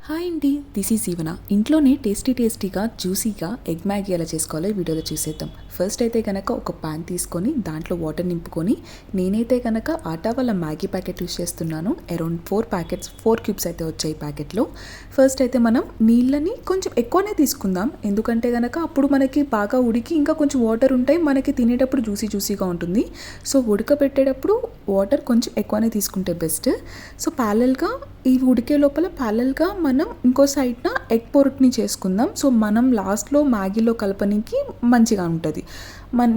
Hi అండి, this is ఈవెన. ఇంట్లోనే టేస్టీగా జ్యూసీగా ఎగ్ మ్యాగీ ఎలా చేసుకోవాలో ఈ వీడియోలో చూసేద్దాం. ఫస్ట్ అయితే కనుక ఒక పాన్ తీసుకొని దాంట్లో వాటర్ నింపుకొని, నేనైతే కనుక ఆటా వాళ్ళ మ్యాగీ ప్యాకెట్ యూస్ చేస్తున్నాను. అరౌండ్ 4 క్యూబ్స్ అయితే వచ్చాయి ఈ ప్యాకెట్లో. ఫస్ట్ అయితే మనం నీళ్ళని కొంచెం ఎక్కువనే తీసుకుందాం, ఎందుకంటే కనుక అప్పుడు మనకి బాగా ఉడికి ఇంకా కొంచెం వాటర్ ఉంటాయి, మనకి తినేటప్పుడు జ్యూసీగా ఉంటుంది. సో ఉడకబెట్టేటప్పుడు వాటర్ కొంచెం ఎక్కువనే తీసుకుంటే బెస్ట్. సో ప్యారల్గా ఇవి ఉడికే లోపల ప్యారల్గా మనం ఇంకో సైడ్న ఎగ్ పొరుట్ని చేసుకుందాం. సో మనం లాస్ట్లో మ్యాగీలో కలపనికి మంచిగా ఉంటుంది.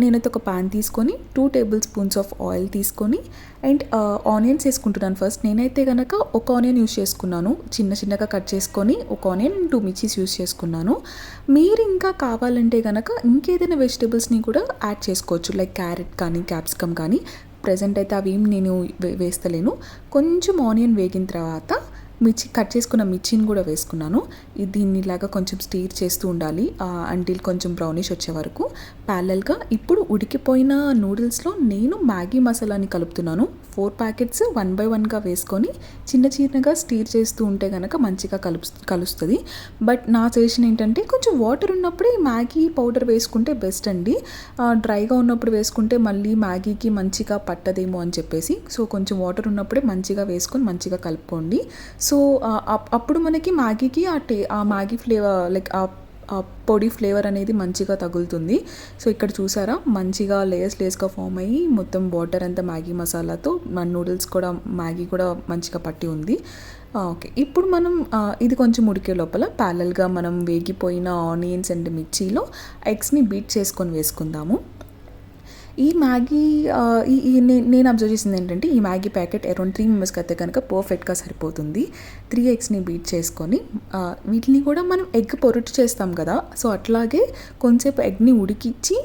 నేనైతే ఒక పాన్ తీసుకొని 2 టేబుల్ స్పూన్స్ ఆఫ్ ఆయిల్ తీసుకొని అండ్ ఆనియన్స్ వేసుకుంటున్నాను. ఫస్ట్ నేనైతే కనుక ఒక ఆనియన్ యూస్ చేసుకున్నాను, చిన్నగా కట్ చేసుకొని ఒక ఆనియన్ 2 మిర్చీస్ యూస్ చేసుకున్నాను. మీరు ఇంకా కావాలంటే కనుక ఇంకేదైనా వెజిటేబుల్స్ని కూడా యాడ్ చేసుకోవచ్చు, లైక్ క్యారెట్ కానీ క్యాప్సికమ్ కానీ. ప్రజెంట్ అయితే అవి ఏం నేను వేస్తలేను. కొంచెం ఆనియన్ వేగిన తర్వాత కట్ చేసుకున్న మిర్చిని కూడా వేసుకున్నాను. దీన్ని ఇలాగా కొంచెం స్టీర్ చేస్తూ ఉండాలి అంటిల్ కొంచెం బ్రౌనిష్ వచ్చే వరకు. ప్యారల్గా ఇప్పుడు ఉడికిపోయిన నూడిల్స్లో నేను మ్యాగీ మసాలాని కలుపుతున్నాను. 4 ప్యాకెట్స్ 1 by 1గా వేసుకొని చిన్నగా స్టీర్ చేస్తూ ఉంటే కనుక మంచిగా కలుస్తుంది. బట్ నా సజెషన్ ఏంటంటే కొంచెం వాటర్ ఉన్నప్పుడే మ్యాగీ పౌడర్ వేసుకుంటే బెస్ట్ అండి. డ్రైగా ఉన్నప్పుడు వేసుకుంటే మళ్ళీ మ్యాగీకి మంచిగా పట్టదేమో అని చెప్పేసి, సో కొంచెం వాటర్ ఉన్నప్పుడే మంచిగా వేసుకొని మంచిగా కలుపుకోండి. సో అప్పుడు మనకి మ్యాగీకి ఆ మ్యాగీ ఫ్లేవర్ లైక్ ఆ పొడి ఫ్లేవర్ అనేది మంచిగా తగులుతుంది. సో ఇక్కడ చూసారా, మంచిగా లేయర్స్గా ఫామ్ అయ్యి మొత్తం వాటర్ అంతా మ్యాగీ మసాలాతో మన నూడిల్స్ కూడా మ్యాగీ కూడా మంచిగా పట్టి ఉంది. ఓకే, ఇప్పుడు మనం ఇది కొంచెం ఉడికే లోపల ప్యారల్గా మనం వేగిపోయిన ఆనియన్స్ అండ్ మిర్చిలో ఎగ్స్ని బీట్ చేసుకొని వేసుకుందాము. ఈ మ్యాగీ నేను అబ్జర్వ్ చేసింది ఏంటంటే, ఈ మ్యాగీ ప్యాకెట్ అరౌండ్ 3 మెంబర్స్కి అయితే కనుక పర్ఫెక్ట్గా సరిపోతుంది. 3 ఎగ్స్ని బీట్ చేసుకొని వీటిని కూడా మనం ఎగ్ పొరుటు చేస్తాం కదా, సో అట్లాగే కొంచెంసేపు ఎగ్ని ఉడికించి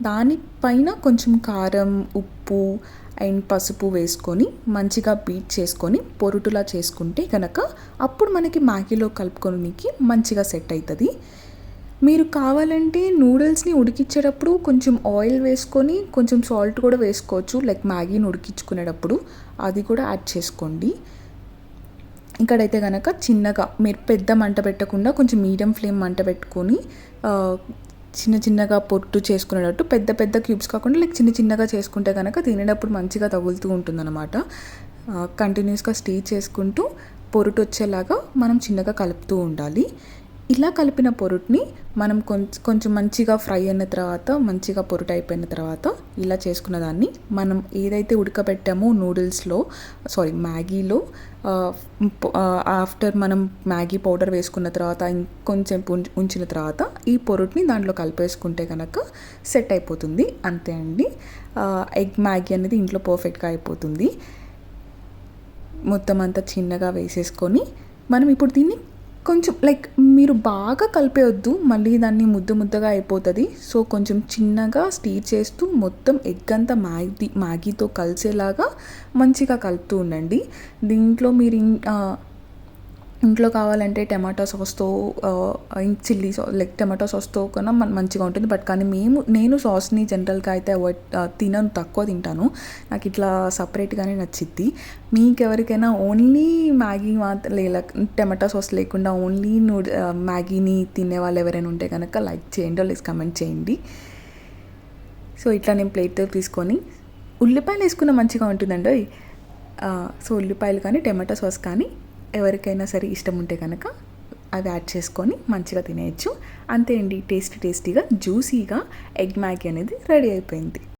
దానిపైన కొంచెం కారం, ఉప్పు అండ్ పసుపు వేసుకొని మంచిగా బీట్ చేసుకొని పొరుటులా చేసుకుంటే కనుక అప్పుడు మనకి మ్యాగీలో కలుపుకోనికి మంచిగా సెట్ అవుతుంది. మీరు కావాలంటే నూడిల్స్ని ఉడికించేటప్పుడు కొంచెం ఆయిల్ వేసుకొని కొంచెం సాల్ట్ కూడా వేసుకోవచ్చు, లైక్ మ్యాగీని ఉడికించుకునేటప్పుడు అది కూడా యాడ్ చేసుకోండి. ఇక్కడైతే కనుక చిన్నగా మీరు పెద్ద మంట పెట్టకుండా కొంచెం మీడియం ఫ్లేమ్ మంట పెట్టుకొని చిన్నగా పొట్టు చేసుకునేటట్టు, పెద్ద క్యూబ్స్ కాకుండా లైక్ చిన్నగా చేసుకుంటే కనుక తినేటప్పుడు మంచిగా తగులుతూ ఉంటుందన్నమాట. కంటిన్యూస్గా స్టీర్ చేసుకుంటూ పొరుటు వచ్చేలాగా మనం చిన్నగా కలుపుతూ ఉండాలి. ఇలా కలిపిన పొరుట్ని మనం కొంచెం మంచిగా ఫ్రై అయిన తర్వాత, మంచిగా పొరుటు అయిపోయిన తర్వాత ఇలా చేసుకున్న దాన్ని మనం ఏదైతే ఉడకబెట్టామో మ్యాగీలో ఆఫ్టర్ మనం మ్యాగీ పౌడర్ వేసుకున్న తర్వాత ఇంకొంచెం ఉంచిన తర్వాత ఈ పొరుట్ని దాంట్లో కలిపేసుకుంటే కనుక సెట్ అయిపోతుంది. అంతే అండి, ఎగ్ మ్యాగీ అనేది ఇంట్లో పర్ఫెక్ట్గా అయిపోతుంది. మొత్తం అంతా చిన్నగా వేసేసుకొని మనం ఇప్పుడు దీన్ని కొంచెం లైక్ మీరు బాగా కలిపేయొద్దు, మళ్ళీ దాన్ని ముద్దగా అయిపోతుంది. సో కొంచెం చిన్నగా స్టీర్ చేస్తూ మొత్తం ఎగ్ అంతా మ్యాగీతో కలిసేలాగా మంచిగా కలుపుతూ ఉండండి. దీంట్లో మీరు ఇంట్లో కావాలంటే టమాటో సాస్తో చిల్లీ సాస్ లైక్ టమాటో సాస్తో కన్నా మంచిగా ఉంటుంది. బట్ కానీ నేను సాస్ని జనరల్గా అయితే తినను, తక్కువ తింటాను. నాకు ఇట్లా సపరేట్గానే నచ్చిద్ది. మీకు ఎవరికైనా ఓన్లీ మ్యాగీ టమాటో సాస్ లేకుండా ఓన్లీ మ్యాగీని తినే వాళ్ళు ఎవరైనా ఉంటే కనుక లైక్ చేయండి, లేదా కమెంట్ చేయండి. సో ఇట్లా నేను ప్లేట్తో తీసుకొని ఉల్లిపాయలు వేసుకున్న మంచిగా ఉంటుందండి. సో ఉల్లిపాయలు కానీ టమాటో సాస్ కానీ ఎవరికైనా సరే ఇష్టం ఉంటే కనుక అవి యాడ్ చేసుకొని మంచిగా తినేయచ్చు. అంతే అండి, టేస్టీగా జ్యూసీగా ఎగ్ మ్యాగీ అనేది రెడీ అయిపోయింది.